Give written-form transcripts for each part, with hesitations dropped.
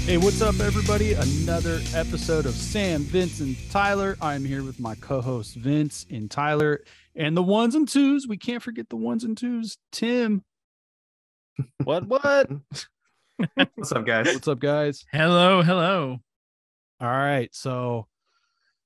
Hey, what's up, everybody? Another episode of Sam, Vince, and Tyler. I'm here with my co-hosts Vince and Tyler, and the ones and twos. We can't forget the ones and twos. Tim. What? What's up, guys? What's up, guys? Hello. All right, so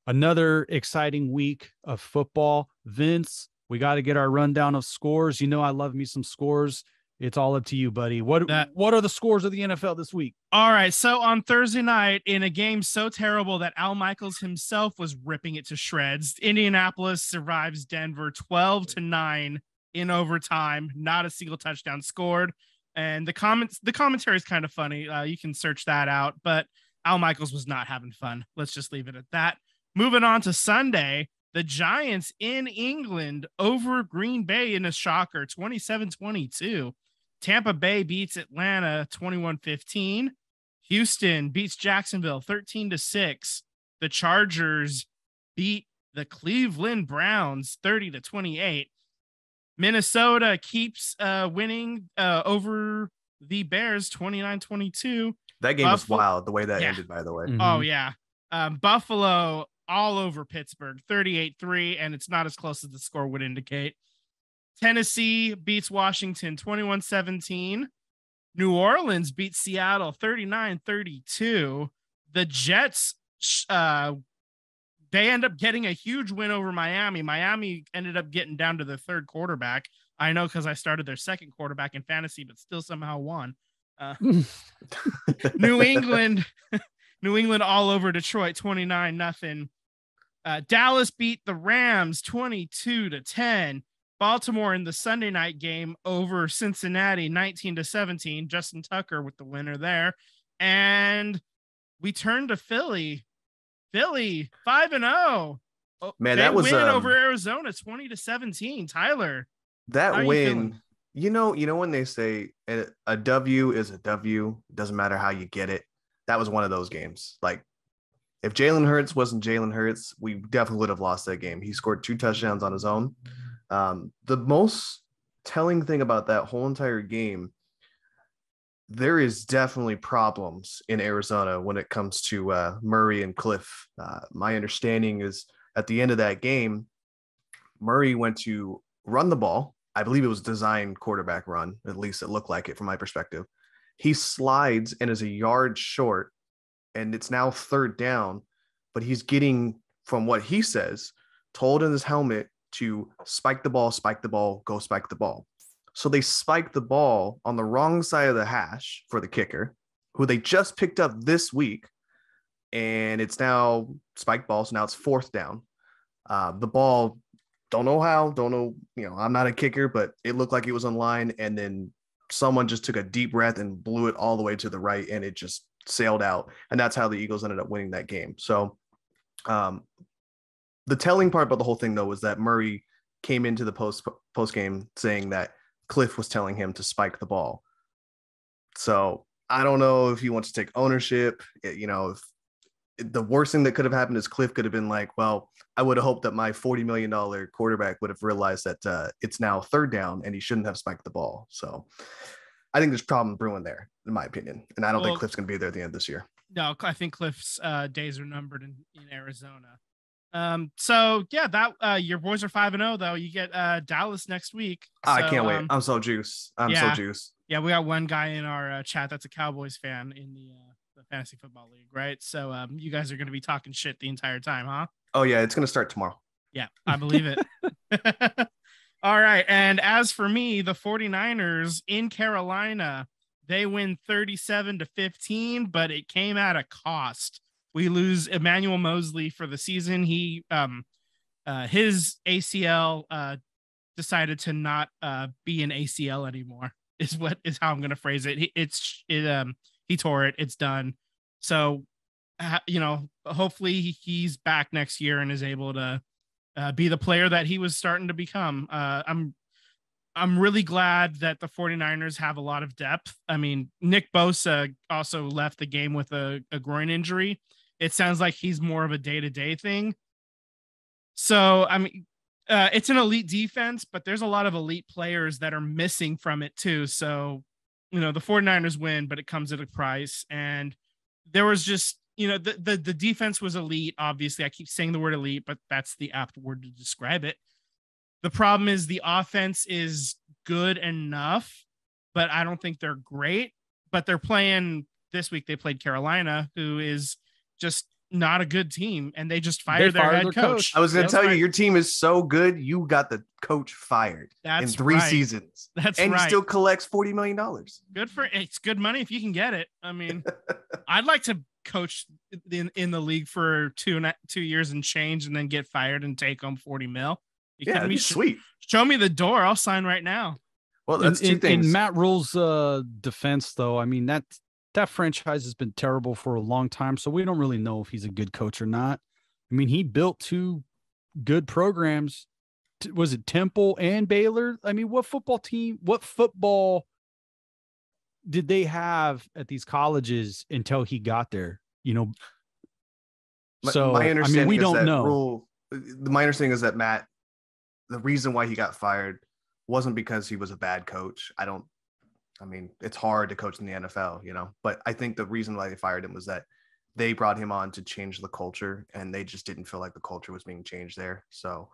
another exciting week of football. Vince, we got to get our rundown of scores. You know I love me some scores. It's all up to you, buddy. What are the scores of the NFL this week? All right. So on Thursday night, in a game so terrible that Al Michaels himself was ripping it to shreds, Indianapolis survives Denver 12-9 in overtime. Not a single touchdown scored. And the commentary is kind of funny. You can search that out. But Al Michaels was not having fun. Let's just leave it at that. Moving on to Sunday, the Giants in England over Green Bay in a shocker, 27-22. Tampa Bay beats Atlanta 21-15. Houston beats Jacksonville 13-6. The Chargers beat the Cleveland Browns 30-28. Minnesota keeps winning over the Bears 29-22. That game was wild, the way that ended, by the way. Mm-hmm. Oh, yeah. Buffalo all over Pittsburgh 38-3, and it's not as close as the score would indicate. Tennessee beats Washington 21-17. New Orleans beats Seattle 39-32. The Jets, they end up getting a huge win over Miami. Miami ended up getting down to their third quarterback. I know because I started their second quarterback in fantasy, but still somehow won. New England all over Detroit 29-0. Dallas beat the Rams 22-10. Baltimore in the Sunday night game over Cincinnati 19-17. Justin Tucker with the winner there. And we turn to Philly. Philly 5-0. Man, they that was win over Arizona 20-17. Tyler, that win. You know when they say a W is a W, doesn't matter how you get it. That was one of those games. Like, if Jalen Hurts wasn't Jalen Hurts, we definitely would have lost that game. He scored 2 touchdowns on his own. The most telling thing about that whole entire game, there is definitely problems in Arizona when it comes to Murray and Cliff. My understanding is at the end of that game, Murray went to run the ball. I believe it was designed quarterback run. At least it looked like it from my perspective. He slides and is a yard short, and it's now third down, but he's getting, from what he says, told in his helmet to spike the ball, go spike the ball. So they spiked the ball on the wrong side of the hash for the kicker, who they just picked up this week, and it's now spiked ball, so now it's fourth down. The ball, don't know, I'm not a kicker, but it looked like it was on line, and then someone just took a deep breath and blew it all the way to the right, and it just sailed out, and that's how the Eagles ended up winning that game. So the telling part about the whole thing, though, was that Murray came into the post game saying that Cliff was telling him to spike the ball. So I don't know if he wants to take ownership. If the worst thing that could have happened is Cliff could have been like, well, I would have hoped that my $40 million quarterback would have realized that it's now third down and he shouldn't have spiked the ball. So I think there's a problem brewing there, in my opinion. And I don't think Cliff's going to be there at the end of this year. No, I think Cliff's days are numbered in Arizona. So yeah, that your boys are 5-0 though. You get Dallas next week. So, I can't wait. I'm so juiced. So juiced. Yeah, we got one guy in our chat that's a Cowboys fan in the fantasy football league, right? So you guys are going to be talking shit the entire time, huh? Oh yeah, it's going to start tomorrow. Yeah, I believe it. All right, and as for me, the 49ers in Carolina, they win 37-15, but it came at a cost. We lose Emmanuel Mosley for the season. He, his ACL decided to not be an ACL anymore. Is how I'm going to phrase it. He tore it. It's done. So, hopefully he's back next year and is able to be the player that he was starting to become. I'm really glad that the 49ers have a lot of depth. I mean, Nick Bosa also left the game with a groin injury. It sounds like he's more of a day-to-day thing. So, I mean, it's an elite defense, but there's a lot of elite players that are missing from it too. So, the 49ers win, but it comes at a price. And there was just, the defense was elite. Obviously, I keep saying the word elite, but that's the apt word to describe it. The problem is the offense is good enough, but I don't think they're great. But they're playing this week. They played Carolina, who is just not a good team, and they just fired their head coach. I was going to tell you, your team is so good, you got the coach fired in 3 seasons. That's and right. He still collects $40 million. It's good money if you can get it. I mean, I'd like to coach in the league for 2 years and change, and then get fired and take home 40 mil. That'd be sweet. Show me the door. I'll sign right now. Well, that's two things. In Matt Rule's defense, though, I mean, that franchise has been terrible for a long time, so we don't really know if he's a good coach or not. I mean, he built 2 good programs. Was it Temple and Baylor? I mean, what football did they have at these colleges until he got there? So my understanding, I mean, we don't know. My understanding is that Matt, the reason why he got fired wasn't because he was a bad coach. I mean, it's hard to coach in the NFL, but I think the reason why they fired him was that they brought him on to change the culture, and they just didn't feel like the culture was being changed there. So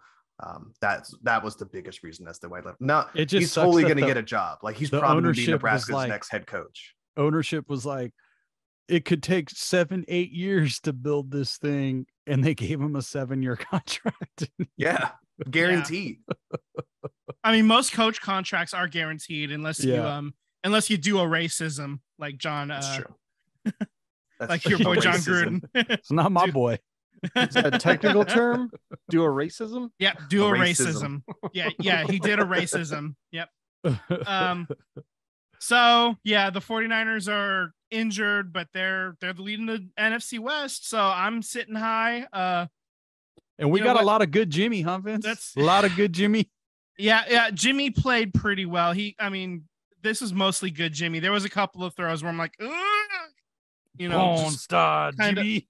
that was the biggest reason. That's the way. No, he's totally going to get a job. Like, he's probably going to be Nebraska's next head coach. Ownership was like, it could take 7-8 years to build this thing, and they gave him a 7-year contract. Yeah, guaranteed. I mean, most coach contracts are guaranteed unless you do a racism like John. That's true. That's like your boy John Gruden. It's not my boy. Is that a technical term? Do a racism? Yeah, do a racism. Yeah, he did a racism. Yep. So yeah, the 49ers are injured, but they're leading the NFC West. So I'm sitting high. And we got a lot of good Jimmy, huh, Vince? That's a lot of good Jimmy. Yeah. Jimmy played pretty well. This is mostly good Jimmy. There was a couple of throws where I'm like, star Jimmy.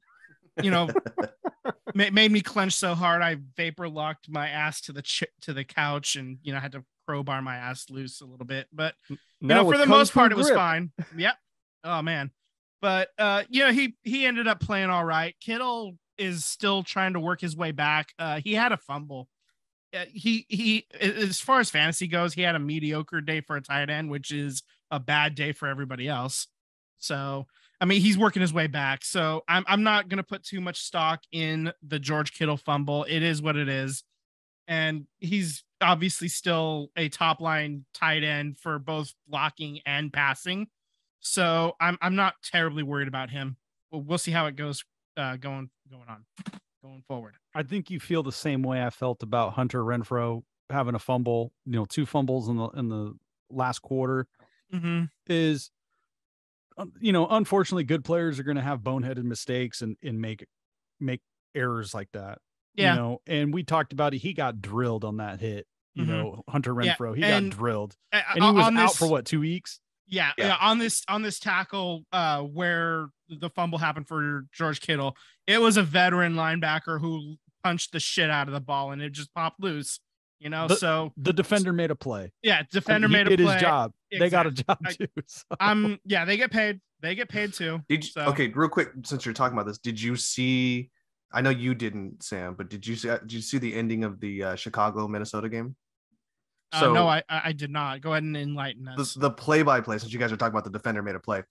Made me clench so hard I vapor locked my ass to the couch, and had to crowbar my ass loose a little bit. But for the most part, it was fine. Yep. Oh man. But he ended up playing all right. Kittle is still trying to work his way back. He had a fumble. He as far as fantasy goes, he had a mediocre day for a tight end, which is a bad day for everybody else. So, I mean, he's working his way back. So I'm not going to put too much stock in the George Kittle fumble. It is what it is. And he's obviously still a top line tight end for both blocking and passing. So I'm not terribly worried about him. We'll see how it goes going forward. I think you feel the same way I felt about Hunter Renfrow having a fumble, 2 fumbles in the last quarter. Mm-hmm. Is, unfortunately, good players are going to have boneheaded mistakes and make errors like that. Yeah. And we talked about it. He got drilled on that hit. Hunter Renfrow, he got drilled, and he was out for 2 weeks. Yeah. On this tackle where the fumble happened for George Kittle, it was a veteran linebacker who punched the shit out of the ball, and it just popped loose. So the defender made a play. Yeah, defender made a play. He did his job. Exactly. They got a job too. So. Yeah, they get paid. They get paid too. Okay, real quick, since you're talking about this, did you see? I know you didn't, Sam, but did you see the ending of the Chicago-Minnesota game? So no, I did not. Go ahead and enlighten us. The play-by-play, since you guys are talking about the defender made a play.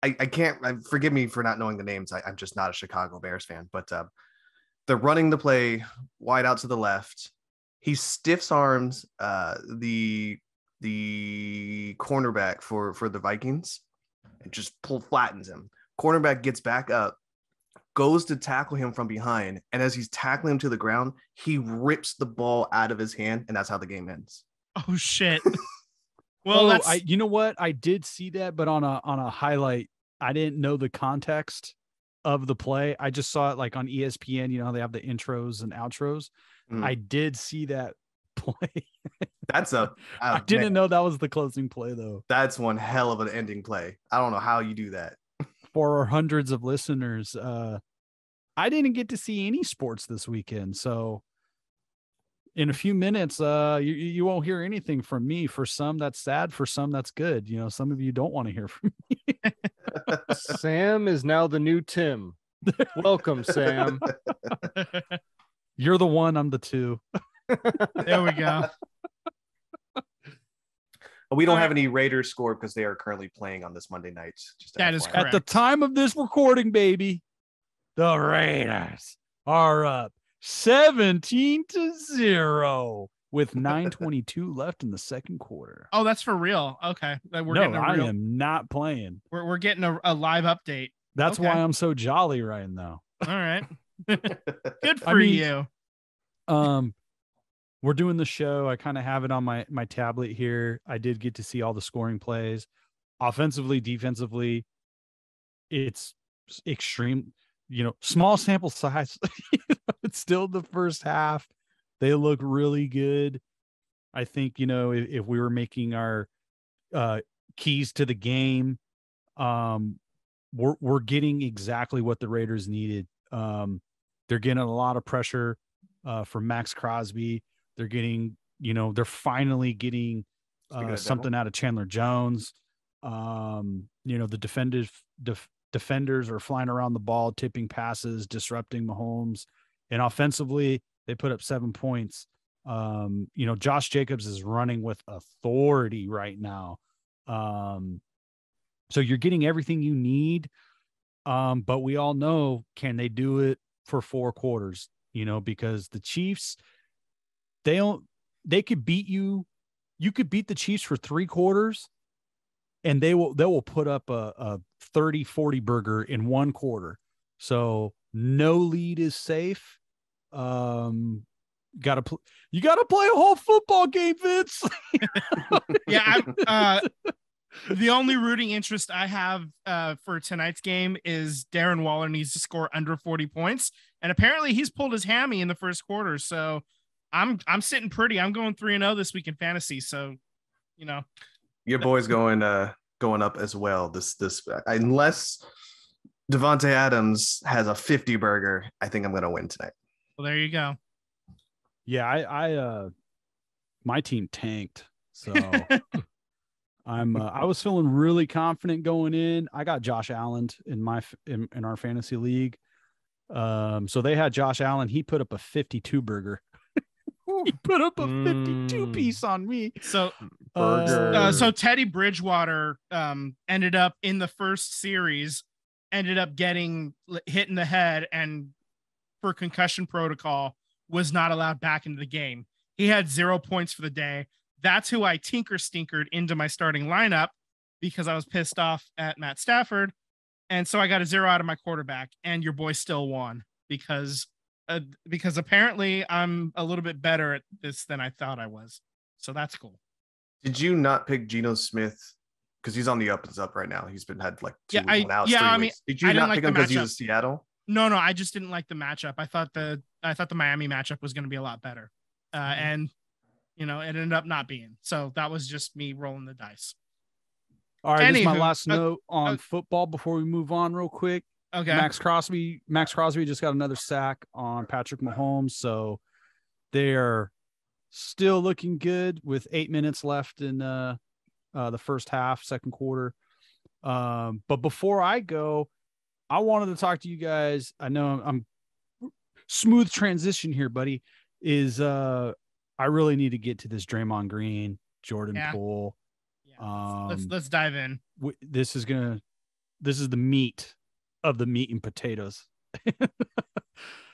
I can't, forgive me for not knowing the names. I'm just not a Chicago Bears fan, but they're running the play wide out to the left. He stiffs arms the cornerback for the Vikings and just flattens him. Cornerback gets back up, goes to tackle him from behind, and as he's tackling him to the ground, he rips the ball out of his hand, and that's how the game ends. Oh shit. Well, you know what? I did see that, but on a highlight, I didn't know the context of the play. I just saw it like on ESPN. How they have the intros and outros. I did see that play. That's I didn't know that was the closing play though. That's one hell of an ending play. I don't know how you do that. For our hundreds of listeners, I didn't get to see any sports this weekend, so in a few minutes, you won't hear anything from me. For some, that's sad. For some, that's good. Some of you don't want to hear from me. Sam is now the new Tim. Welcome, Sam. You're the one, I'm the two. There we go. We don't have any Raiders score because they are currently playing on this Monday night. Just That is FYI. correct. At the time of this recording, baby, the Raiders are up 17-0 with 9:22 left in the second quarter. Oh, that's for real. Okay. I am not playing. We're getting a live update. That's Okay. why I'm so jolly right now. All right. Good for you. We're doing the show. I kind of have it on my tablet here. I did get to see all the scoring plays. Offensively, defensively, it's extreme, small sample size. It's still the first half. They look really good. I think, if we were making our keys to the game, we're getting exactly what the Raiders needed. They're getting a lot of pressure from Max Crosby. They're getting, they're finally getting something out of Chandler Jones. The defenders are flying around the ball, tipping passes, disrupting Mahomes. And offensively, they put up 7 points. Josh Jacobs is running with authority right now. So you're getting everything you need. But we all know, can they do it for 4 quarters? Because the Chiefs, they could beat you. You could beat the Chiefs for 3 quarters and they will put up a 30-40 burger in 1 quarter. So no lead is safe. You got to play a whole football game, Vince. Yeah. The only rooting interest I have for tonight's game is Darren Waller needs to score under 40 points. And apparently he's pulled his hammy in the first quarter. So I'm sitting pretty. I'm going 3-0 this week in fantasy. So, your boy's going up as well. This unless Devontae Adams has a 50 burger, I think I'm going to win tonight. Well, there you go. Yeah, I my team tanked. So I was feeling really confident going in. I got Josh Allen in our fantasy league. So they had Josh Allen. He put up a 52 burger. He put up a 52 piece on me. So, burger. So Teddy Bridgewater ended up in the first series, ended up getting hit in the head, and for concussion protocol was not allowed back into the game. He had 0 points for the day. That's who I stinkered into my starting lineup because I was pissed off at Matt Stafford. And so I got a 0 out of my quarterback, and your boy still won because apparently I'm a little bit better at this than I thought I was. So that's cool. Did you not pick Geno Smith? Because he's on the up and up right now. He's had like 2 outs. Yeah, 3 weeks. Did you not pick him because he's in Seattle? No, I just didn't like the matchup. I thought the Miami matchup was going to be a lot better. And it ended up not being. So that was just me rolling the dice. All right, this is my last note on football before we move on real quick. Okay. Max Crosby just got another sack on Patrick Mahomes, so they are still looking good with 8 minutes left in the first half, second quarter. But before I go, I wanted to talk to you guys. I know I'm smooth transition here, buddy. I really need to get to this Draymond Green, Jordan Poole. Yeah, let's dive in. This is the meat of the meat and potatoes.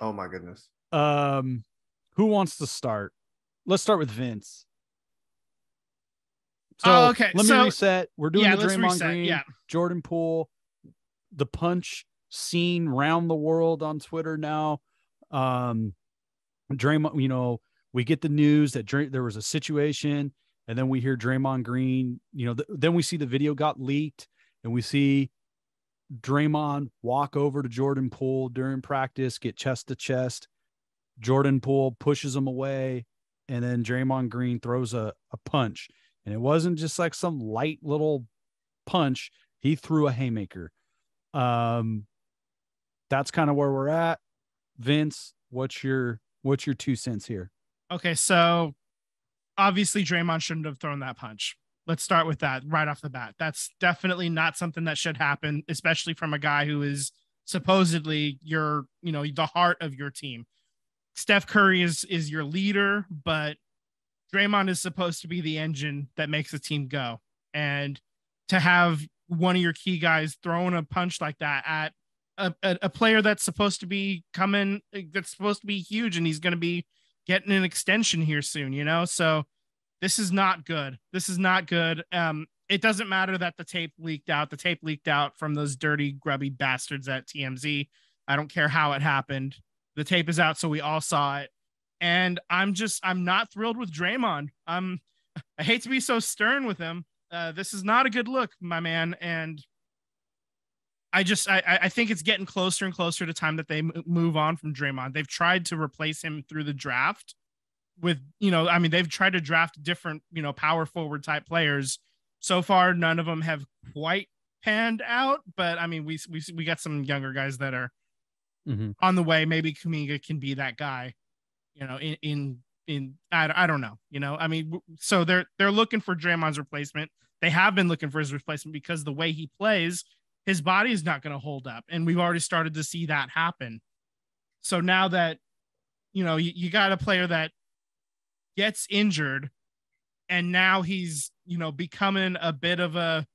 Oh my goodness. Who wants to start? Let's start with Vince. So okay. Let me reset. We're doing the Draymond Green, Yeah. Jordan Poole, the punch seen round the world on Twitter now. Draymond, we get the news that there was a situation, and then we hear Draymond Green, then we see the video got leaked, and we see Draymond walk over to Jordan Poole during practice, get chest to chest. Jordan Poole pushes him away, and then Draymond Green throws a punch. And it wasn't just like some light little punch. He threw a haymaker. That's kind of where we're at. Vince, what's your 2 cents here? Okay, so obviously Draymond shouldn't have thrown that punch. Let's start with that right off the bat. That's definitely not something that should happen, especially from a guy who is supposedly the heart of your team. Steph Curry is your leader, but Draymond is supposed to be the engine that makes the team go. And to have one of your key guys throwing a punch like that at a player that's supposed to be huge, and he's going to be getting an extension here soon, so this is not good. It doesn't matter that the tape leaked out from those dirty, grubby bastards at TMZ. I don't care how it happened. The tape is out, so we all saw it. And I'm not thrilled with Draymond. I hate to be so stern with him. This is not a good look, my man. And I think it's getting closer and closer to time that they move on from Draymond. They've tried to replace him through the draft with, they've tried to draft different, power forward type players. So far, none of them have quite panned out, but we got some younger guys that are on the way. Maybe Kuminga can be that guy, I don't know, so they're looking for Draymond's replacement. They have been looking for his replacement because the way he plays, his body is not going to hold up. And we've already started to see that happen. So now that, you got a player that gets injured and now he's, becoming a bit of a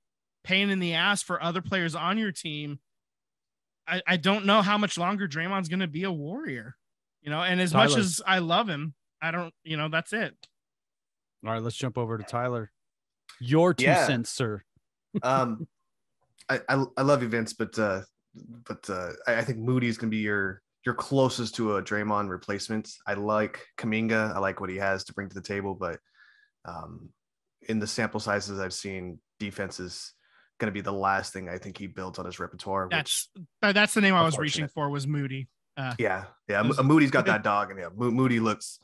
pain in the ass for other players on your team. I don't know how much longer Draymond's going to be a Warrior, and as much as I love him, I don't, that's it. All right, let's jump over to Tyler. Your 2 cents, sir. I love you, Vince, but I think Moody's gonna be your closest to a Draymond replacement. I like Kuminga. I like what he has to bring to the table, but in the sample sizes I've seen, defense is gonna be the last thing I think he builds on his repertoire. That's the name I was reaching for, was Moody. Moody's got that dog, and Moody looks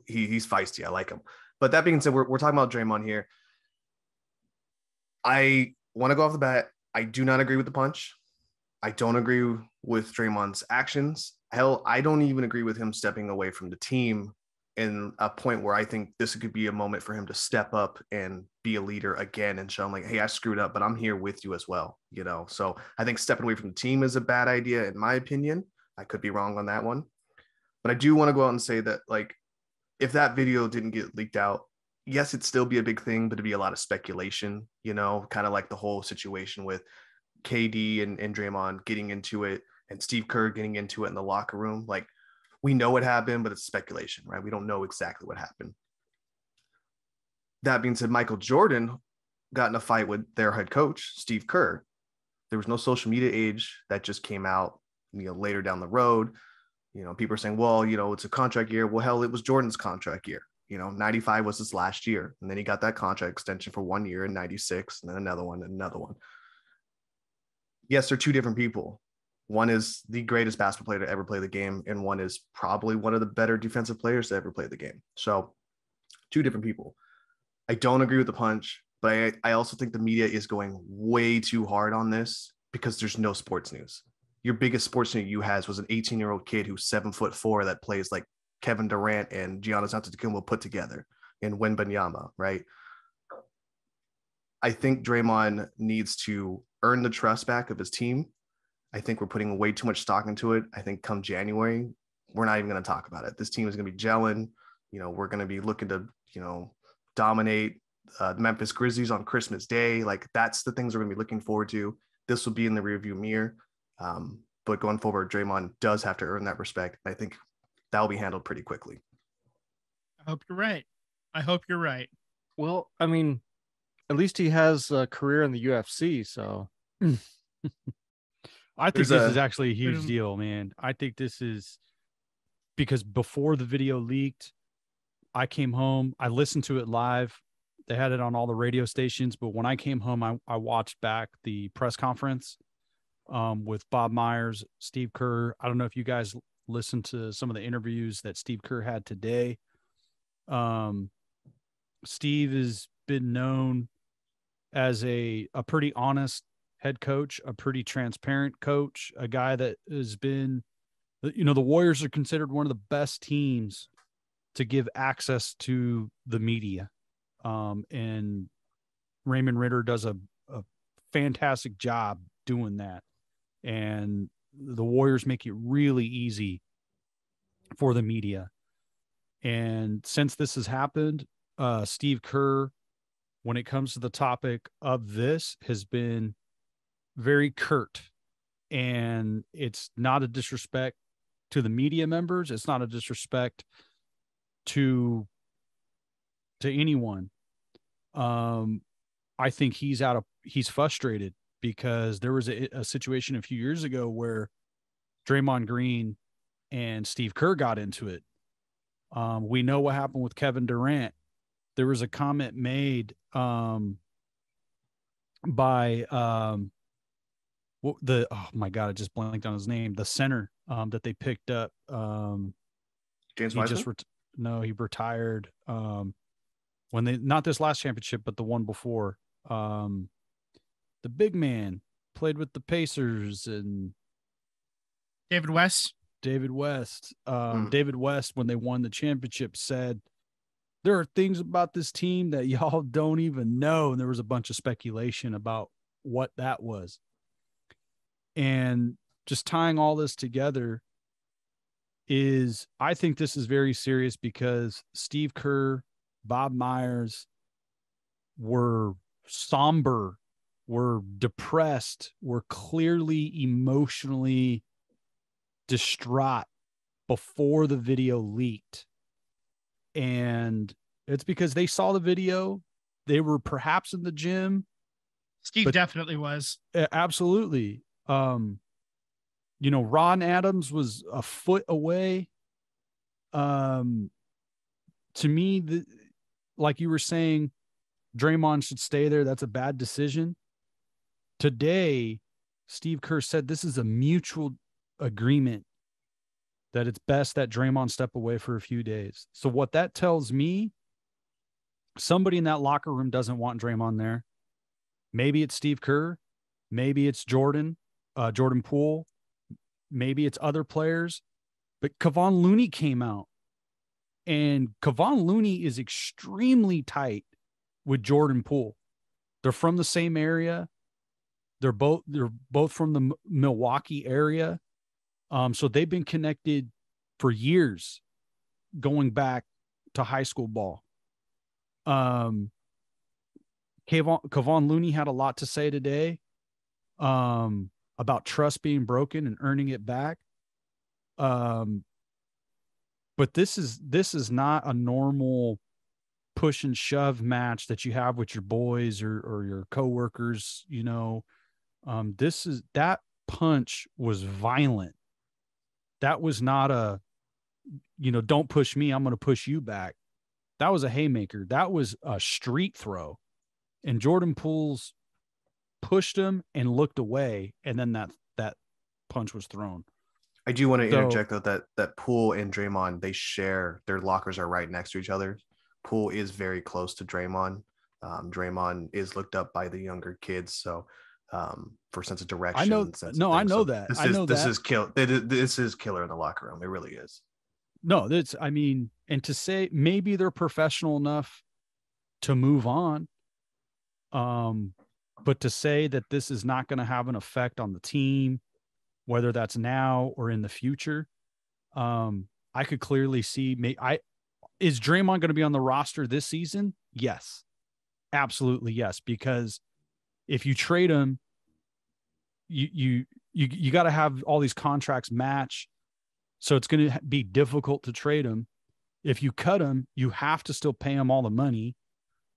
he's feisty. I like him. But that being said, we're talking about Draymond here. I want to go off the bat. I do not agree with the punch. I don't agree with Draymond's actions. Hell, I don't even agree with him stepping away from the team in a point where I think this could be a moment for him to step up and be a leader again and show him like, hey, I screwed up, but I'm here with you as well. So I think stepping away from the team is a bad idea, in my opinion. I could be wrong on that one. But I do want to go out and say that, like, if that video didn't get leaked out, yes, it'd still be a big thing, but it'd be a lot of speculation, kind of like the whole situation with KD and Draymond getting into it and Steve Kerr getting into it in the locker room. Like, we know what happened, but it's speculation, right? We don't know exactly what happened. That being said, Michael Jordan got in a fight with their head coach, Steve Kerr. There was no social media age. That just came out, later down the road. People are saying, well, it's a contract year. Well, hell, it was Jordan's contract year. 95 was his last year. And then he got that contract extension for 1 year in 96, and then another one and another one. Yes, they're two different people. One is the greatest basketball player to ever play the game, and one is probably one of the better defensive players to ever play the game. So two different people. I don't agree with the punch, but I also think the media is going way too hard on this because there's no sports news. Your biggest sports news you has was an 18-year-old kid who's 7'4" that plays like Kevin Durant and Giannis Antetokounmpo put together in Wembanyama, right? I think Draymond needs to earn the trust back of his team. I think we're putting way too much stock into it. I think come January, we're not even going to talk about it. This team is going to be gelling. We're going to be looking to, dominate the Memphis Grizzlies on Christmas Day. Like, that's the things we're going to be looking forward to. This will be in the rearview mirror. But going forward, Draymond does have to earn that respect. I think that will be handled pretty quickly. I hope you're right. Well, at least he has a career in the UFC, so I think this is actually a huge deal, man. I think this is because before the video leaked, I came home, I listened to it live. They had it on all the radio stations, but when I came home, I watched back the press conference with Bob Myers, Steve Kerr. I don't know if you guys listened to some of the interviews that Steve Kerr had today. Steve has been known as a pretty honest head coach, a pretty transparent coach, a guy that has been, the Warriors are considered one of the best teams to give access to the media. And Raymond Ritter does a fantastic job doing that. And the Warriors make it really easy for the media. And since this has happened, Steve Kerr, when it comes to the topic of this, has been very curt. And it's not a disrespect to the media members. It's not a disrespect to anyone. I think he's frustrated because there was a situation a few years ago where Draymond Green and Steve Kerr got into it. We know what happened with Kevin Durant. There was a comment made by oh my God, I just blanked on his name. The center that they picked up. James he Wiseman? He retired when they, not this last championship, but the one before. The big man played with the Pacers and David West. David West, when they won the championship, said, there are things about this team that y'all don't even know. And there was a bunch of speculation about what that was. And just tying all this together is, I think this is very serious because Steve Kerr, Bob Myers were somber, were depressed, were clearly emotionally distraught before the video leaked. And it's because they saw the video. They were perhaps in the gym. Steve definitely was. Absolutely. Ron Adams was a foot away. To me, like you were saying, Draymond should stay there. That's a bad decision. Today, Steve Kerr said this is a mutual agreement that it's best that Draymond step away for a few days. So what that tells me, somebody in that locker room doesn't want Draymond there. Maybe it's Steve Kerr. Maybe it's Jordan Poole. Maybe it's other players. But Kevon Looney came out. And Kevon Looney is extremely tight with Jordan Poole. They're from the same area. They're both from the Milwaukee area. So they've been connected for years, going back to high school ball. Kevon Looney had a lot to say today about trust being broken and earning it back. But this is not a normal push and shove match that you have with your boys or your coworkers. That punch was violent. That was not a, don't push me, I'm going to push you back. That was a haymaker. That was a street throw. And Jordan Poole's pushed him and looked away. And then that punch was thrown. I do want to interject though that Poole and Draymond, they share, their lockers are right next to each other. Poole is very close to Draymond. Draymond is looked up by the younger kids. So for sense of direction. I know. No, I know so that. This is killer in the locker room. It really is. No, and to say maybe they're professional enough to move on. But to say that this is not going to have an effect on the team, whether that's now or in the future, I could clearly see. Is Draymond going to be on the roster this season? Yes, absolutely yes. Because if you trade him, you got to have all these contracts match. So it's going to be difficult to trade him. If you cut him, you have to still pay him all the money.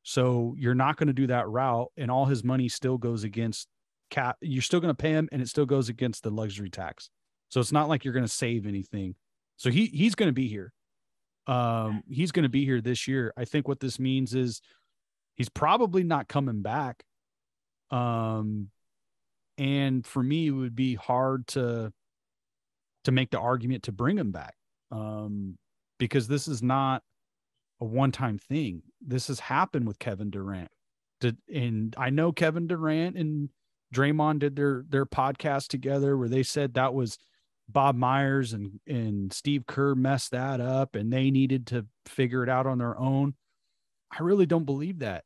So you're not going to do that route, and all his money still goes against cap. You're still going to pay him, and it still goes against the luxury tax. So it's not like you're going to save anything. So he's going to be here. He's going to be here this year. I think what this means is he's probably not coming back. And for me, it would be hard to make the argument to bring him back. Because this is not a one-time thing. This has happened with Kevin Durant. And I know Kevin Durant and Draymond did their podcast together where they said that was Bob Myers and Steve Kerr messed that up and they needed to figure it out on their own. I really don't believe that.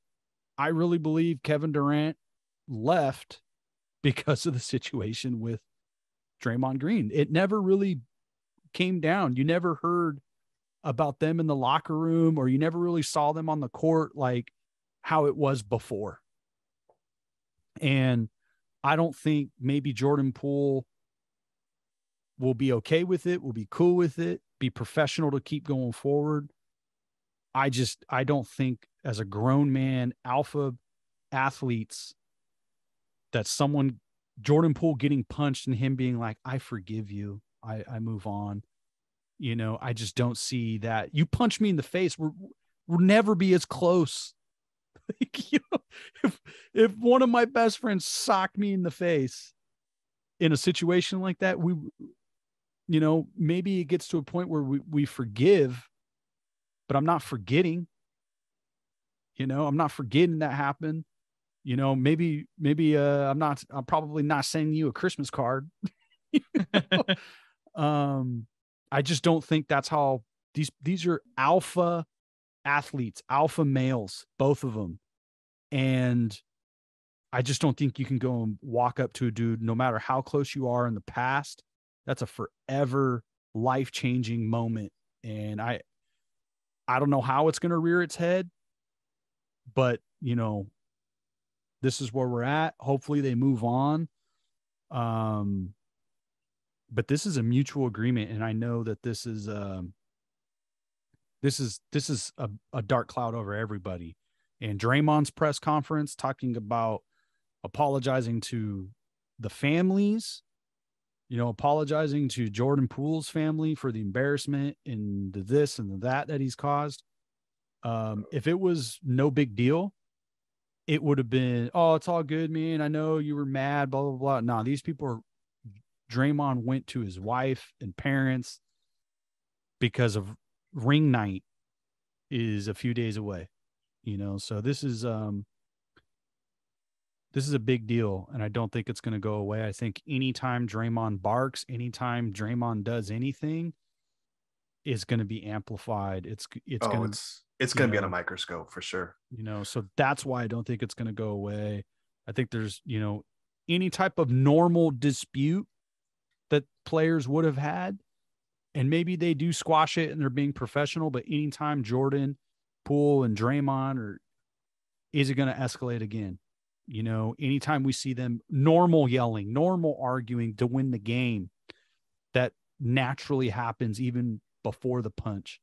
I really believe Kevin Durant left because of the situation with Draymond Green. It never really came down. You never heard about them in the locker room, or you never really saw them on the court like how it was before. And I don't think maybe Jordan Poole will be okay with it, will be cool with it, be professional to keep going forward. I don't think as a grown man, alpha athletes, that Jordan Poole getting punched and him being like, I forgive you. I move on. You know, I just don't see that. You punch me in the face, we'll never be as close. Like, you know, if one of my best friends socked me in the face in a situation like that, you know, maybe it gets to a point where we forgive, but I'm not forgetting. You know, I'm not forgetting that happened. You know, maybe I'm probably not sending you a Christmas card. You know? I just don't think that's how these are alpha athletes, alpha males, both of them. And I just don't think you can go and walk up to a dude, no matter how close you are in the past. That's a forever life-changing moment. And I don't know how it's going to rear its head, but you know, this is where we're at. Hopefully they move on. But this is a mutual agreement. And I know that this is a dark cloud over everybody. And Draymond's press conference talking about apologizing to the families, you know, apologizing to Jordan Poole's family for the embarrassment and the this and the that he's caused. If it was no big deal, it would have been, oh, it's all good, man. I know you were mad, blah, blah, blah. No, these people are, Draymond went to his wife and parents because of ring night is a few days away, you know? So this is a big deal. And I don't think it's going to go away. I think anytime Draymond barks, anytime Draymond does anything, is going to be amplified. It's going to be on a microscope for sure. You know, so that's why I don't think it's going to go away. I think there's, you know, any type of normal dispute that players would have had, and maybe they do squash it and they're being professional, but anytime Jordan, Poole, and Draymond is it going to escalate again? You know, anytime we see them normal yelling, normal arguing to win the game, that naturally happens even before the punch.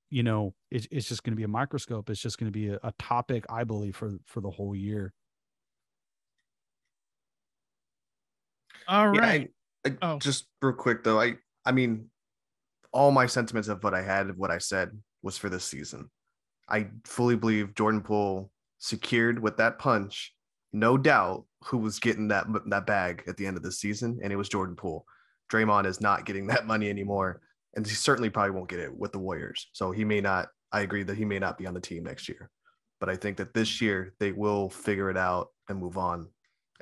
You know, it's just going to be a microscope. It's just going to be a topic, I believe, for the whole year. All right. Just real quick though, I mean, all my sentiments of what I said was for this season. I fully believe Jordan Poole secured with that punch, no doubt, who was getting that bag at the end of the season, and it was Jordan Poole. Draymond is not getting that money anymore, and he certainly probably won't get it with the Warriors. So he may not. I agree that he may not be on the team next year, but I think that this year they will figure it out and move on,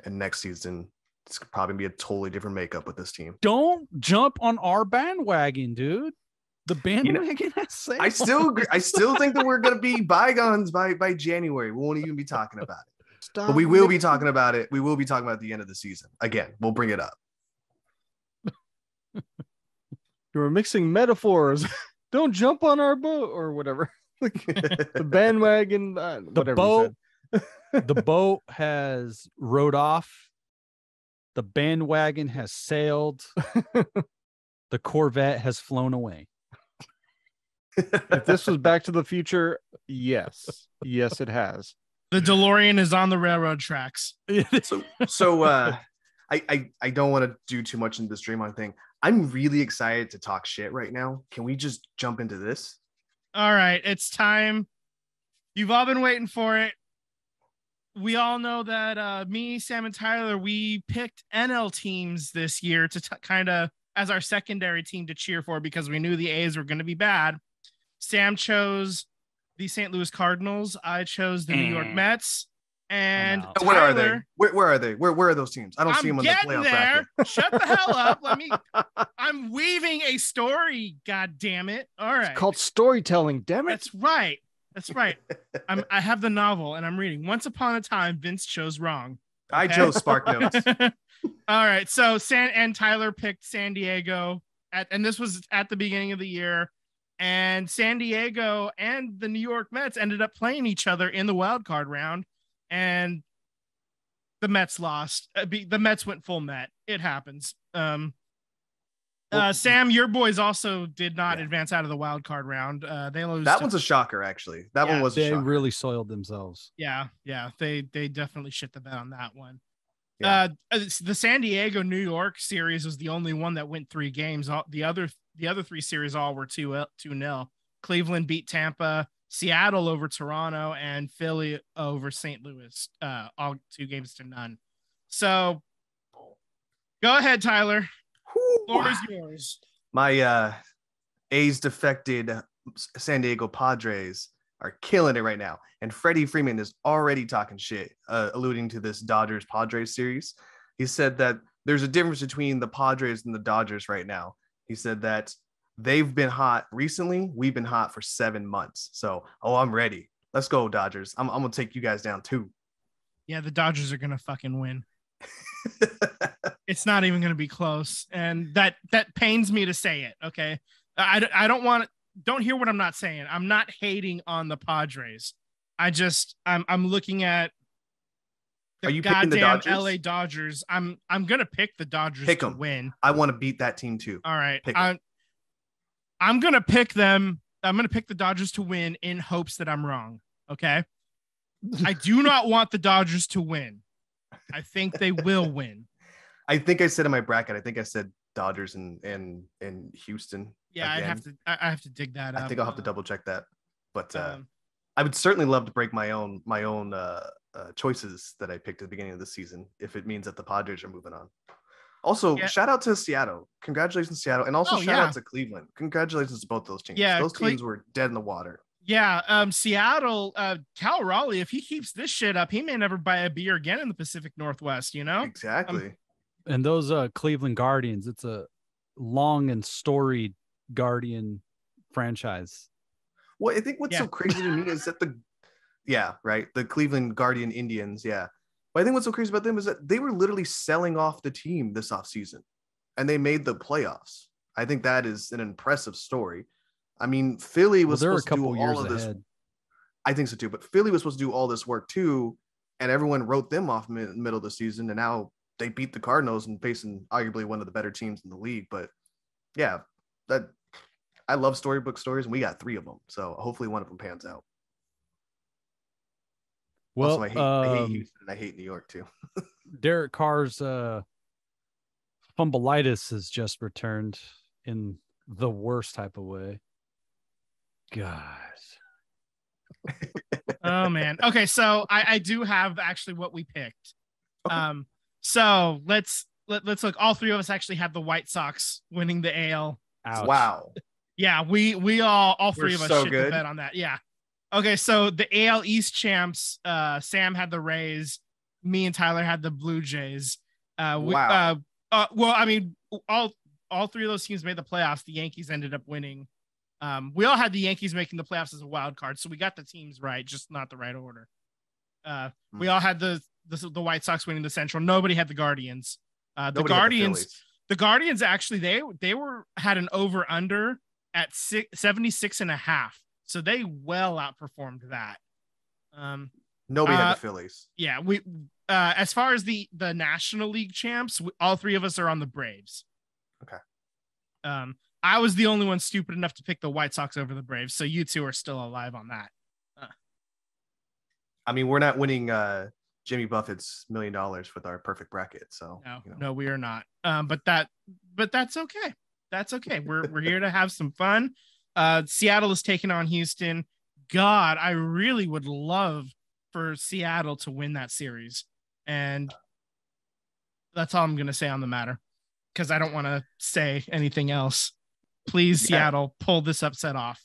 and next season it's probably be a totally different makeup with this team. Don't jump on our bandwagon, dude. The bandwagon has sailed. I still agree. I still think that we're going to be bygones by January. We won't even be talking about it. But we will be talking about it. We will be talking about it at the end of the season. Again, we'll bring it up. You were mixing metaphors. Don't jump on our boat or whatever. The bandwagon, whatever. The boat has rowed off. The bandwagon has sailed. The Corvette has flown away. If this was Back to the Future, yes, it has. The DeLorean is on the railroad tracks. So I don't want to do too much in this Draymond thing. I'm really excited to talk shit right now. Can we just jump into this? All right, it's time. You've all been waiting for it. We all know that me, Sam, and Tyler, we picked NL teams this year to kind of as our secondary team to cheer for because we knew the A's were going to be bad. Sam chose the St. Louis Cardinals. I chose the New York Mets. And Tyler, where are they? Where are they? Where are those teams? I don't see them on the playoff bracket. Shut the hell up. I'm weaving a story. God damn it. All right. It's called storytelling. Damn it. That's right. That's right. I have the novel and I'm reading. Once upon a time, Vince chose wrong. Okay? I chose Spark Notes. All right. So Tyler picked San Diego and this was at the beginning of the year. And San Diego and the New York Mets ended up playing each other in the wild card round. And the Mets lost. The Mets went full Met. It happens. Sam, your boys also did not advance out of the wild card round. They lost. That one's a shocker, actually. That one was a shocker. They really soiled themselves. Yeah. They definitely shit the bed on that one. Yeah. The San Diego New York series was the only one that went 3 games. The other 3 series all were 2-0. Cleveland beat Tampa, Seattle over Toronto, and Philly over St. Louis. All 2-0. So go ahead, Tyler. Floor is yours. My A's defected San Diego Padres are killing it right now. And Freddie Freeman is already talking shit, alluding to this Dodgers-Padres series. He said that there's a difference between the Padres and the Dodgers right now. He said that they've been hot recently. We've been hot for 7 months. So, I'm ready. Let's go, Dodgers. I'm going to take you guys down too. Yeah, the Dodgers are going to fucking win. It's not even going to be close. And that pains me to say it. Okay. I don't hear what I'm not saying. I'm not hating on the Padres. I'm looking at are you picking the Dodgers? LA Dodgers. I'm going to pick the Dodgers to win. I want to beat that team too. All right. I'm going to pick them. I'm going to pick the Dodgers to win in hopes that I'm wrong. Okay. I do not want the Dodgers to win. I think they will win. I think I said in my bracket, I think I said Dodgers and Houston. Yeah, again. I have to dig that up. I think I'll have to double check that. But I would certainly love to break my own choices that I picked at the beginning of the season if it means that the Padres are moving on. Also, shout out to Seattle. Congratulations, Seattle. And also shout out to Cleveland. Congratulations to both those teams. Yeah, those teams were dead in the water. Yeah, Seattle, Cal Raleigh, if he keeps this shit up, he may never buy a beer again in the Pacific Northwest, you know? Exactly. And those Cleveland Guardians, it's a long and storied Guardian franchise. Well, I think what's so crazy to me is that the Cleveland Guardian Indians, But I think what's so crazy about them is that they were literally selling off the team this offseason, and they made the playoffs. I think that is an impressive story. I mean, Philly was supposed to do all of this. I think so too, but Philly was supposed to do all this work too, and everyone wrote them off in the middle of the season, and now they beat the Cardinals and facing arguably one of the better teams in the league. But yeah, I love storybook stories, and we got 3 of them, so hopefully one of them pans out. Well, also, I hate Houston and I hate New York too. Derek Carr's fumbleitis has just returned in the worst type of way. God. Oh man. Okay, so I do have actually what we picked. Okay. So let's look. All 3 of us actually have the White Sox winning the AL. Ouch. Wow. Yeah, we all 3 of us shit the bed on that. Yeah. Okay, so the AL East champs, Sam had the Rays, me and Tyler had the Blue Jays. Wow. Well, I mean, all 3 of those teams made the playoffs. The Yankees ended up winning. We all had the Yankees making the playoffs as a wild card, so we got the teams right, just not the right order. We all had the White Sox winning the Central. Nobody had the Guardians. The Guardians actually they had an over under at 76.5, so they well outperformed that. Nobody had the Phillies. Yeah, we as far as the National League champs, all 3 of us are on the Braves. Okay. I was the only one stupid enough to pick the White Sox over the Braves, so you 2 are still alive on that. I mean, we're not winning Jimmy Buffett's $1 million with our perfect bracket, so no, we are not. But that's okay. That's okay. We're here to have some fun. Seattle is taking on Houston. God, I really would love for Seattle to win that series, and that's all I'm going to say on the matter because I don't want to say anything else. Please, Seattle, pull this upset off.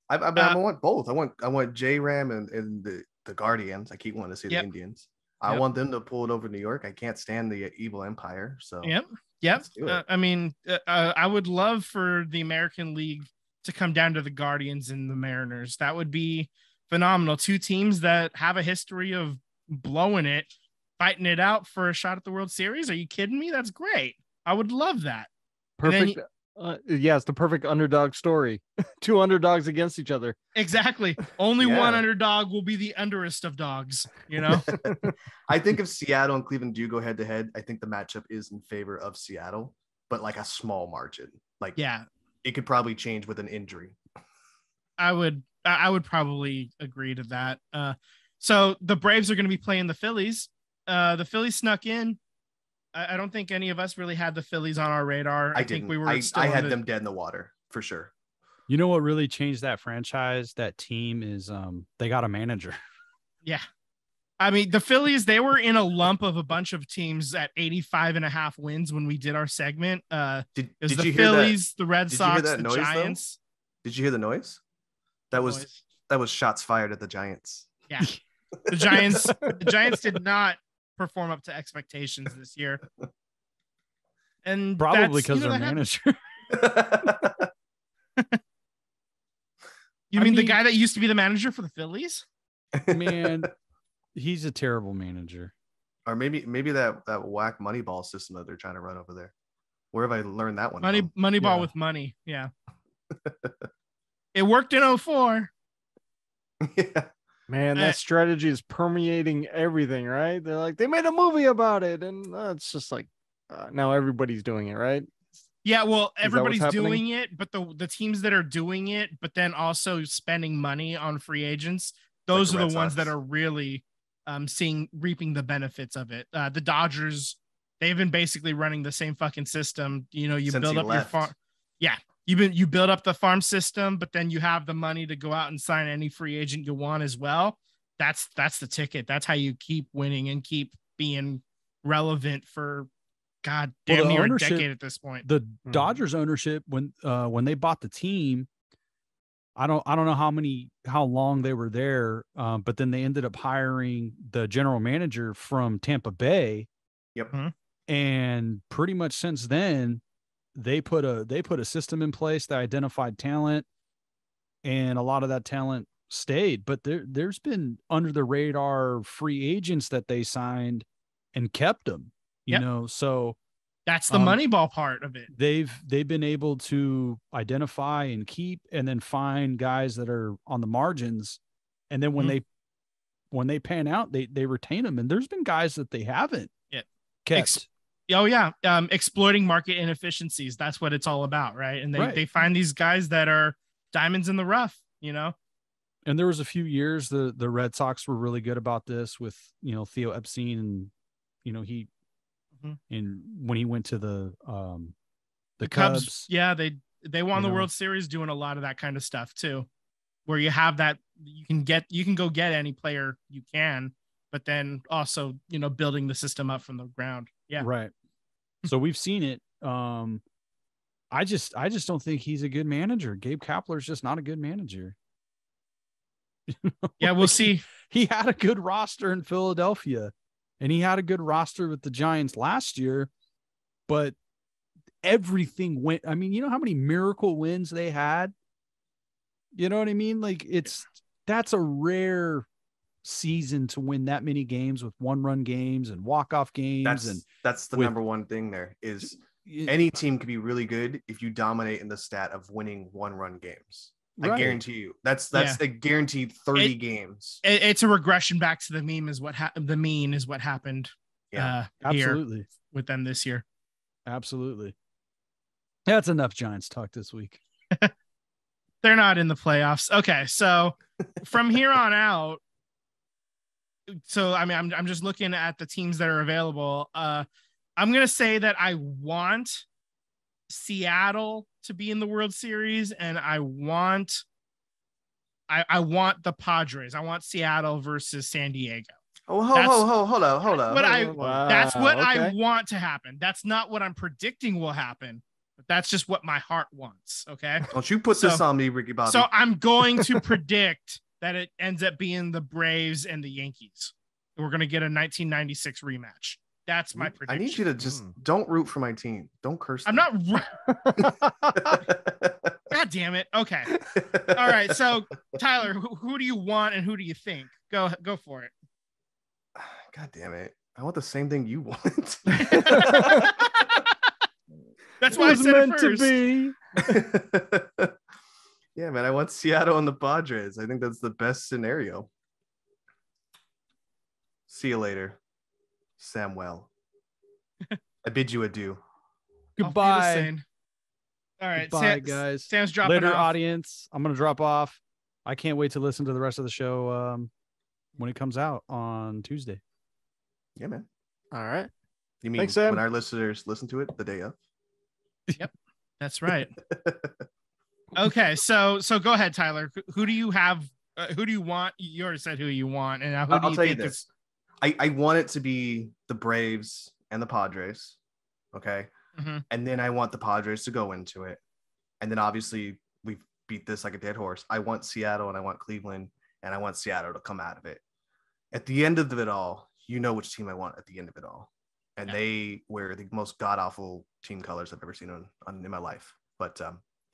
I want both. I want J-Ram and the Guardians. I keep wanting to see the Indians. I want them to pull it over New York. I can't stand the evil empire. So Yep. I mean, I would love for the American League to come down to the Guardians and the Mariners. That would be phenomenal. Two teams that have a history of blowing it, fighting it out for a shot at the World Series. Are you kidding me? That's great. I would love that. Perfect. Yeah, it's the perfect underdog story. Two underdogs against each other. Exactly. Only one underdog will be the underest of dogs, you know? I think if Seattle and Cleveland do go head to head, I think the matchup is in favor of Seattle, but like a small margin. Like, yeah, it could probably change with an injury. I would probably agree to that. So the Braves are going to be playing the Phillies. The Phillies snuck in. I don't think any of us really had the Phillies on our radar. I think we were. I had them dead in the water for sure. You know what really changed that franchise, that team, is they got a manager. Yeah. I mean, the Phillies, they were in a lump of a bunch of teams at 85.5 wins when we did our segment. Did the Phillies, the Red Sox, the Giants. Did you hear the noise? That was shots fired at the Giants. Yeah. The Giants did not perform up to expectations this year. And probably because their manager. You mean the guy that used to be the manager for the Phillies? Man, he's a terrible manager. Or maybe that whack Moneyball system that they're trying to run over there. Where have I learned that one? Moneyball with money. Yeah. It worked in 2004. Yeah. Man, that strategy is permeating everything, right? They're like, they made a movie about it. And it's just like, now everybody's doing it, right? Yeah, well, everybody's doing it, but the teams that are doing it, but then also spending money on free agents, those are the ones that are really reaping the benefits of it. The Dodgers, they've been basically running the same fucking system. You know, you build up your farm. Yeah. You build up the farm system, but then you have the money to go out and sign any free agent you want as well. That's the ticket. That's how you keep winning and keep being relevant for damn near a decade at this point. The Dodgers ownership, when they bought the team, I don't know how long they were there, but then they ended up hiring the general manager from Tampa Bay. Yep. And pretty much since then, they put a system in place that identified talent, and a lot of that talent stayed. But there's been under the radar free agents that they signed and kept them. You know, so that's the Moneyball part of it. They've been able to identify and keep, and then find guys that are on the margins, and then when they pan out, they retain them. And there's been guys that they haven't kept. Exploiting market inefficiencies. That's what it's all about, right? And they find these guys that are diamonds in the rough, you know. And there was a few years the Red Sox were really good about this with, you know, Theo Epstein, and you know, he and when he went to the Cubs, they won the World Series doing a lot of that kind of stuff too, where you have that you can go get any player you can, but then also, you know, building the system up from the ground. Yeah. Right. So we've seen it. I just don't think he's a good manager. Gabe Kapler's just not a good manager. Yeah, we'll see. He had a good roster in Philadelphia, and he had a good roster with the Giants last year, but everything went. I mean, you know how many miracle wins they had? You know what I mean? Like, that's a rare season to win that many games with one-run games and walk-off games. That's the number one thing there is any team can be really good if you dominate in the stat of winning one-run games. Right. I guarantee you. That's a guaranteed 30 games. It's a regression back to the mean is what happened. Yeah, absolutely. Here with them this year. Absolutely. That's enough Giants talk this week. They're not in the playoffs. Okay, so from here on out, so I mean, I'm just looking at the teams that are available. I'm gonna say that I want Seattle to be in the World Series, and I want the Padres. I want Seattle versus San Diego. Oh, hold on. That's what I want to happen. That's not what I'm predicting will happen, but that's just what my heart wants. Okay. Don't you put this on me, Ricky Bobby. So I'm going to predict that it ends up being the Braves and the Yankees. We're going to get a 1996 rematch. That's my prediction. I need you to just don't root for my team. Don't curse. I'm not. God God damn it. Okay. All right. So Tyler, who do you want and who do you think? Go for it. God damn it. I want the same thing you want. That's why I said it meant first. to be. Yeah, man. I want Seattle and the Padres. I think that's the best scenario. See you later, Samuel. I bid you adieu. Goodbye. All right. Goodbye, guys. Sam's dropping Later, off. audience. I'm going to drop off. I can't wait to listen to the rest of the show when it comes out on Tuesday. Yeah, man. All right. You mean Thanks, Sam. when our listeners listen to it the day of? Yep, that's right. Okay, so go ahead, Tyler. Who do you have? Who do you want? You already said who you want, and now who do I'll you tell think you this. I want it to be the Braves and the Padres. Okay. Mm-hmm. And then I want the Padres to go into it. And then obviously we've beat this like a dead horse. I want Seattle and I want Cleveland and I want Seattle to come out of it. At the end of it all, you know which team I want at the end of it all. And they wear the most god-awful team colors I've ever seen in my life. But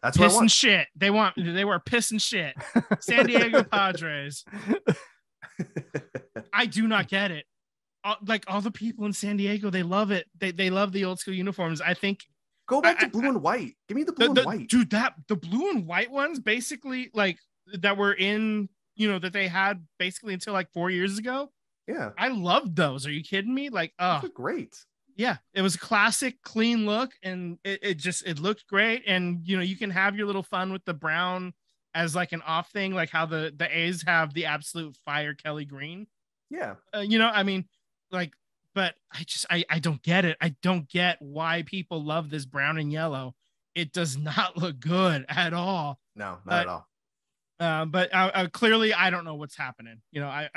that's what I piss want. and shit. They wear piss and shit. San Diego Padres. I do not get it. Like all the people in San Diego, they love it. They love the old school uniforms. I think go back to blue and white. Give me the blue and white. Dude, the blue and white ones basically like that were in, that they had basically until like 4 years ago. Yeah. I loved those. Are you kidding me? Like, oh, great. Yeah. It was a classic, clean look. And it looked great. And, you can have your little fun with the brown as like an off thing, like how the A's have the absolute fire Kelly green. Yeah. I mean, like, but I don't get it. I don't get why people love this brown and yellow. It does not look good at all. No, not at all. But clearly I don't know what's happening.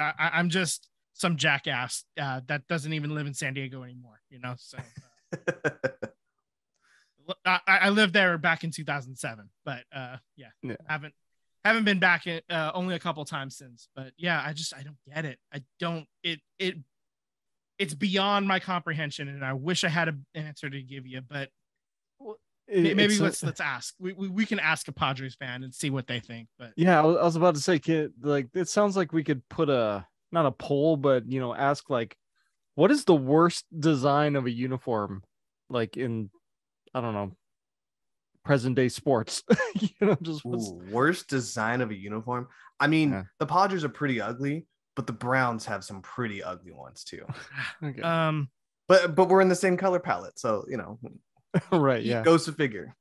I'm just some jackass that doesn't even live in San Diego anymore, so I lived there back in 2007, but yeah. haven't been back only a couple times since, but yeah, I don't get it. It's beyond my comprehension, and I wish I had an answer to give you, but maybe let's ask. We can ask a Padres fan and see what they think. But yeah, I was about to say, like, it sounds like we could put not a poll, but ask like, what is the worst design of a uniform, like in, I don't know, present day sports? Worst design of a uniform. I mean, The Padres are pretty ugly, but the Browns have some pretty ugly ones too. Okay. But we're in the same color palette, so right. Yeah. Goes to figure.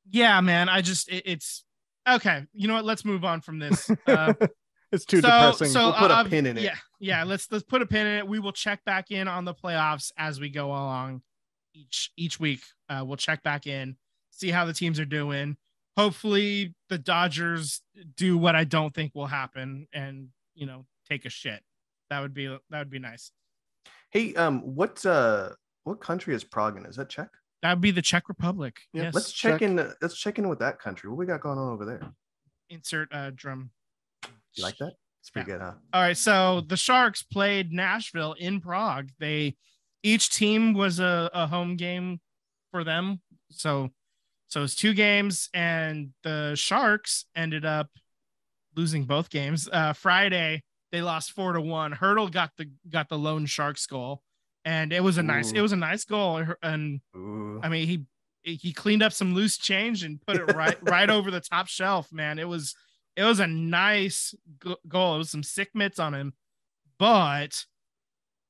Yeah, man. It's okay. You know what? Let's move on from this. It's too depressing. So we'll put a pin in it. Yeah. Let's put a pin in it. We will check back in on the playoffs as we go along. Each week, we'll check back in, see how the teams are doing. Hopefully, the Dodgers do what I don't think will happen, and take a shit. That would be nice. Hey, what country is Prague in? Is that Czech? That would be the Czech Republic. Yeah, yes. Let's check in with that country. What we got going on over there? Insert drum. You like that? It's pretty good, huh? All right. So the Sharks played Nashville in Prague. Each team was a home game for them. So it's 2 games, and the Sharks ended up losing both games. Friday they lost 4-1. Hurdle got the lone Sharks goal, and it was a nice goal. And I mean, he cleaned up some loose change and put it right over the top shelf. Man, it was a nice goal. It was some sick mitts on him, but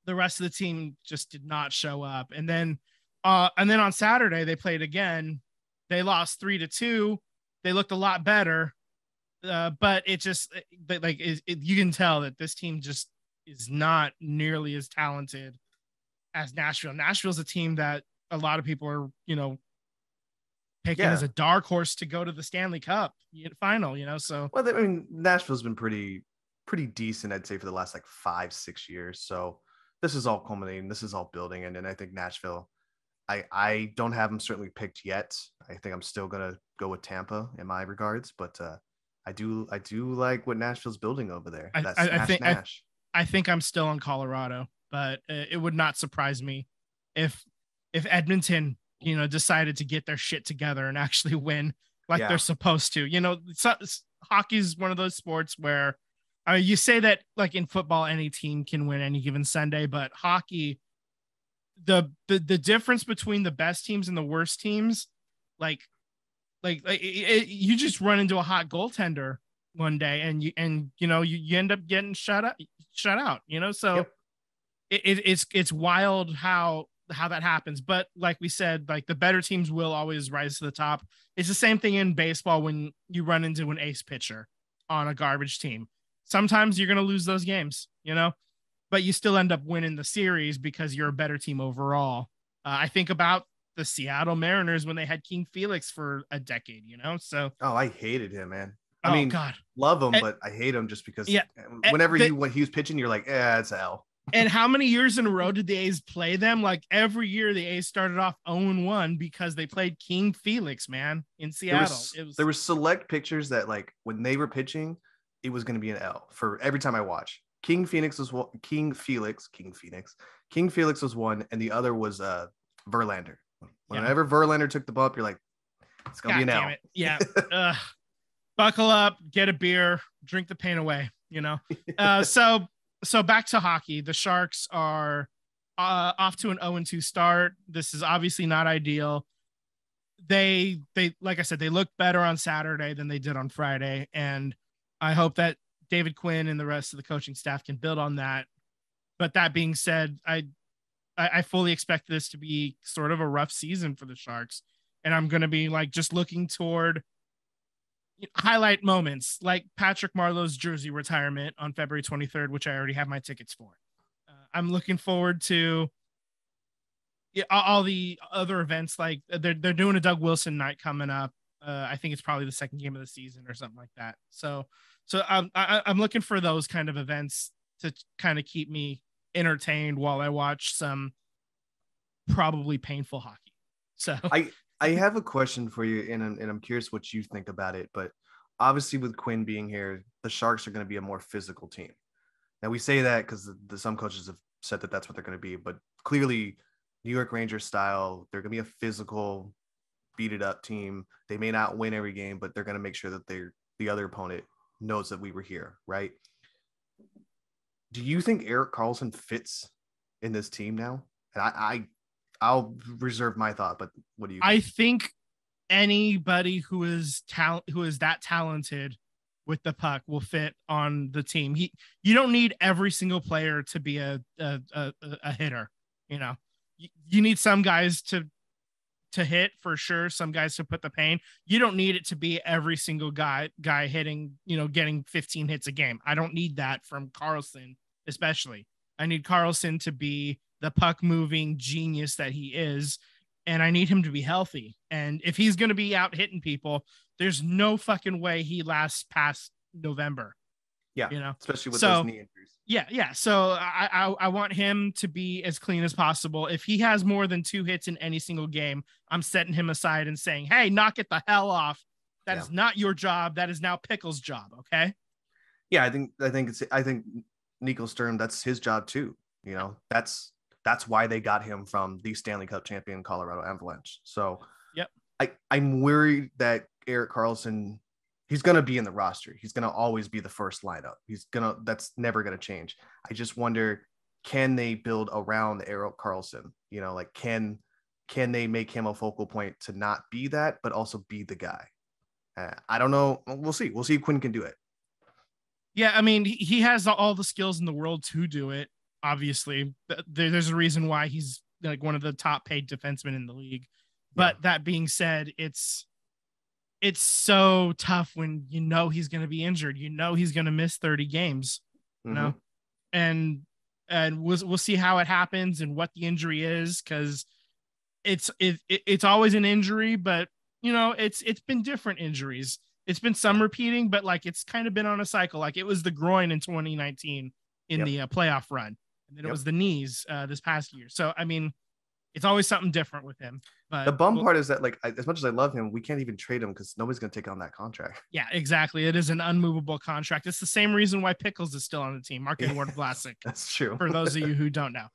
the rest of the team just did not show up. And then on Saturday they played again. They lost 3-2. They looked a lot better, but it just you can tell that this team just is not nearly as talented as Nashville. Nashville's a team that a lot of people are picking as a dark horse to go to the Stanley Cup final. So well, I mean, Nashville's been pretty decent, I'd say, for the last like 5-6 years. So this is all culminating. This is all building, and then I think Nashville. I don't have them certainly picked yet. I think I'm still gonna go with Tampa in my regards, but I do like what Nashville's building over there. I think I'm still on Colorado, but it would not surprise me if Edmonton decided to get their shit together and actually win like they're supposed to. Hockey's one of those sports where you say that like in football, any team can win any given Sunday, but hockey, the difference between the best teams and the worst teams, you just run into a hot goaltender one day and you end up getting shut out, so Yep. it's wild how that happens. But like we said, like the better teams will always rise to the top. It's the same thing in baseball when you run into an ace pitcher on a garbage team. Sometimes you're going to lose those games, but you still end up winning the series because you're a better team overall. I think about the Seattle Mariners when they had King Felix for a decade, so. Oh, I hated him, man. I mean, God, love him, but I hate him just because whenever he was pitching, you're like, it's L. And how many years in a row did the A's play them? Like every year the A's started off 0-1 because they played King Felix, man, in Seattle. There were select pictures that like when they were pitching, it was going to be an L for every time I watch. King Felix was one, King Felix was one, and the other was Verlander. Whenever Verlander took the bump, you're like, it's going to be an L. Yeah. Buckle up, get a beer, drink the pain away, So back to hockey. The Sharks are off to an 0-2 start. This is obviously not ideal. They like I said, they looked better on Saturday than they did on Friday, and I hope that David Quinn and the rest of the coaching staff can build on that. But that being said, I fully expect this to be sort of a rough season for the Sharks, and I'm going to be like just looking toward highlight moments like Patrick Marleau's jersey retirement on February 23rd, which I already have my tickets for. I'm looking forward to all the other events. Like they're doing a Doug Wilson night coming up. I think it's probably the second game of the season or something like that. So I'm looking for those kind of events to kind of keep me entertained while I watch some probably painful hockey. So I have a question for you, and I'm curious what you think about it. But obviously, with Quinn being here, the Sharks are going to be a more physical team. Now, we say that because some coaches have said that that's what they're going to be. But clearly, New York Rangers style, they're going to be a physical, beat-it-up team. They may not win every game, but they're going to make sure that the other opponent knows that we were here, right? Do you think Erik Karlsson fits in this team now? And I'll reserve my thought, but what do you think? I think anybody who is that talented with the puck will fit on the team. You don't need every single player to be a hitter. You need some guys to hit for sure. Some guys to put the pain. You don't need it to be every single guy hitting, getting 15 hits a game. I don't need that from Karlsson, especially. I need Karlsson to be the puck moving genius that he is, and I need him to be healthy. And if he's going to be out hitting people, there's no fucking way he lasts past November. Yeah, especially with those knee injuries. Yeah. So I want him to be as clean as possible. If he has more than 2 hits in any single game, I'm setting him aside and saying, "Hey, knock it the hell off. That is not your job. That is now Pickle's job." Okay. Yeah, I think Nico Sturm, that's his job too. That's why they got him from the Stanley Cup champion Colorado Avalanche. So I'm worried that Erik Karlsson, he's going to be in the roster. He's going to always be the first lineup. That's never going to change. I just wonder, can they build around Erik Karlsson? Can they make him a focal point to not be that, but also be the guy? I don't know. We'll see. We'll see if Quinn can do it. Yeah. I mean, he has all the skills in the world to do it. Obviously, there's a reason why he's like one of the top paid defensemen in the league. But that being said, it's so tough when he's going to be injured. He's going to miss 30 games. And we'll see how it happens and what the injury is, because it's always an injury, but it's been different injuries. It's been some repeating, but like it's kind of been on a cycle. Like it was the groin in 2019 in the playoff run. And then it was the knees this past year. So, I mean, it's always something different with him. But the bum part is that, like, as much as I love him, we can't even trade him because nobody's going to take on that contract. Yeah, exactly. It is an unmovable contract. It's the same reason why Pickles is still on the team. Mark-Edouard Vlasic. That's true. For those of you who don't know.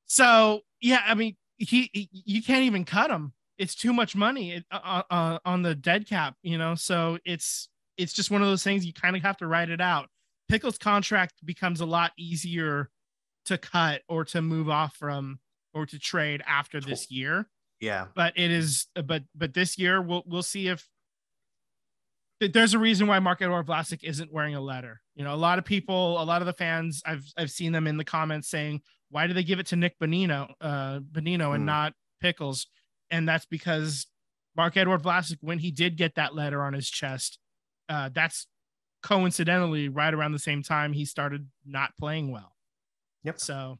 So, yeah, I mean, you can't even cut him. it's too much money on the dead cap, you know. So it's just one of those things you kind of have to write it out. Pickles' contract becomes a lot easier to cut or to move off from or to trade after this year. Yeah. But it is, but this year we'll see if there's a reason why Mark-Edouard Vlasic isn't wearing a letter. You know, a lot of people, a lot of the fans, I've seen them in the comments saying, why do they give it to Nick Bonino and not Pickles? And that's because Mark-Edouard Vlasic, when he did get that letter on his chest, that's coincidentally right around the same time he started not playing well. Yep. So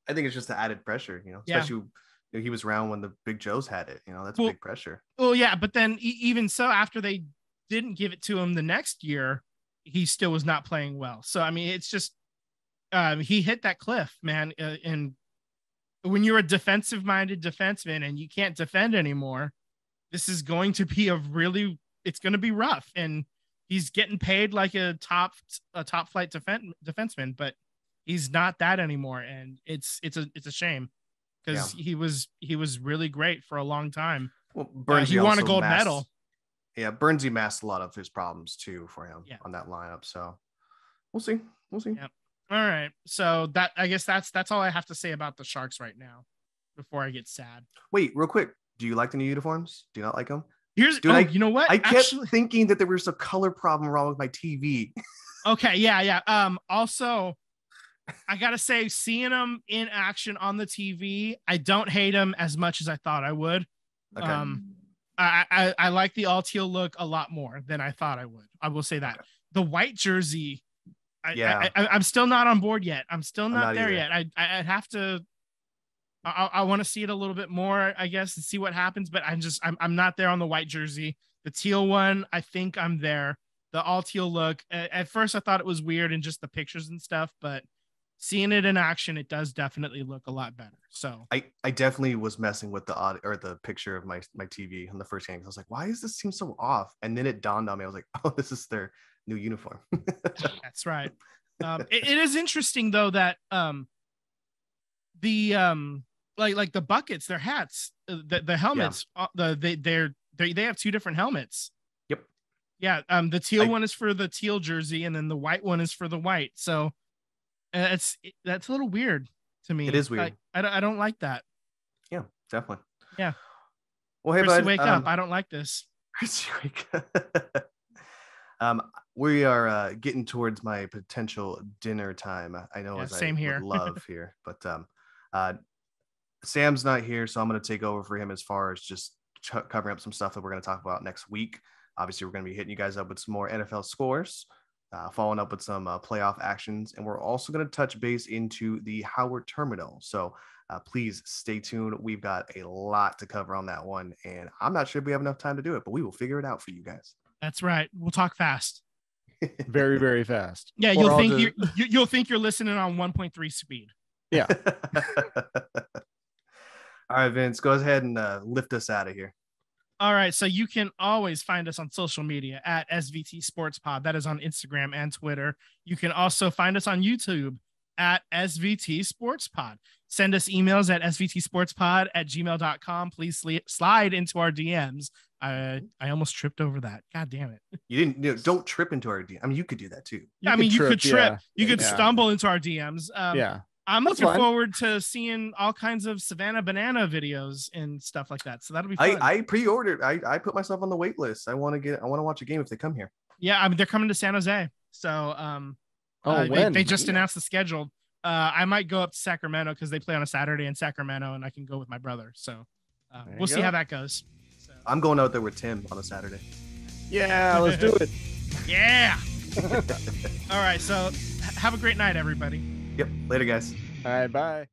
I think it's just the added pressure, you know, especially he was around when the Big Joes had it, you know, that's big pressure. Well, yeah, but then even so, after they didn't give it to him the next year, he still was not playing well. So, I mean, it's just, he hit that cliff, man. And when you're a defensive-minded defenseman and you can't defend anymore, this is going to be it's going to be rough. And he's getting paid like a top flight defenseman, but he's not that anymore. And it's a shame because he was really great for a long time. Well, Burnsy he won a gold medal. Yeah, Burnsy masked a lot of his problems too for him on that lineup. So we'll see. Yep. All right. So I guess that's all I have to say about the Sharks right now before I get sad. Wait, real quick. Do you like the new uniforms? Do you not like them? You know what? I kept thinking that there was a color problem wrong with my TV. Okay. Yeah. Also, I got to say, seeing them in action on the TV, I don't hate them as much as I thought I would. Okay. I like the all teal look a lot more than I thought I would. I will say that. Okay. The white jersey, I'm still not on board yet. I'm still not there yet. I'd have to. I want to see it a little bit more, I guess, and see what happens. But I'm not there on the white jersey. The teal one, I think I'm there. The all teal look. At first, I thought it was weird in just the pictures and stuff, but seeing it in action, it does definitely look a lot better. So I definitely was messing with the picture of my TV on the first game. I was like, why does this seem so off? And then it dawned on me. I was like, oh, this is their new uniform. That's right. It is interesting though that like the buckets, their hats, the helmets, they have two different helmets. Yep. Yeah. The teal one is for the teal jersey, and then the white one is for the white. So that's a little weird to me. It is weird. I don't like that. Yeah, definitely. Yeah. Well, hey, Chrissy, bud, wake up! I don't like this. Chrissy, wake up. We are getting towards my potential dinner time. I know, as same here. Would love here, but Sam's not here, so I'm going to take over for him as far as just covering up some stuff that we're going to talk about next week. Obviously, we're going to be hitting you guys up with some more NFL scores. Following up with some playoff actions, and we're also going to touch base into the Howard Terminal. So please stay tuned. We've got a lot to cover on that one, and I'm not sure if we have enough time to do it, but we will figure it out for you guys. That's right. We'll talk fast. Very, very fast. Yeah, you'll think you're listening on 1.3 speed. Yeah. All right, Vince, go ahead and lift us out of here. All right, so you can always find us on social media at SVT Sports Pod. That is on Instagram and Twitter. You can also find us on YouTube at SVT Sports Pod. Send us emails at svtsportspod@gmail.com. Please slide into our DMs. I almost tripped over that. God damn it. You didn't. Don't trip into our DM. I mean, you could do that too. You could trip. Yeah. You could stumble into our DMs. Yeah. I'm looking forward to seeing all kinds of Savannah Banana videos and stuff like that. So that'll be fun. I pre-ordered. I put myself on the wait list. I want to watch a game if they come here. Yeah, I mean, they're coming to San Jose. So they just announced the schedule. I might go up to Sacramento because they play on a Saturday in Sacramento, and I can go with my brother. So we'll see how that goes. So. I'm going out there with Tim on a Saturday. Yeah, let's do it. Yeah. All right. So have a great night, everybody. Yep. Later, guys. All right. Bye.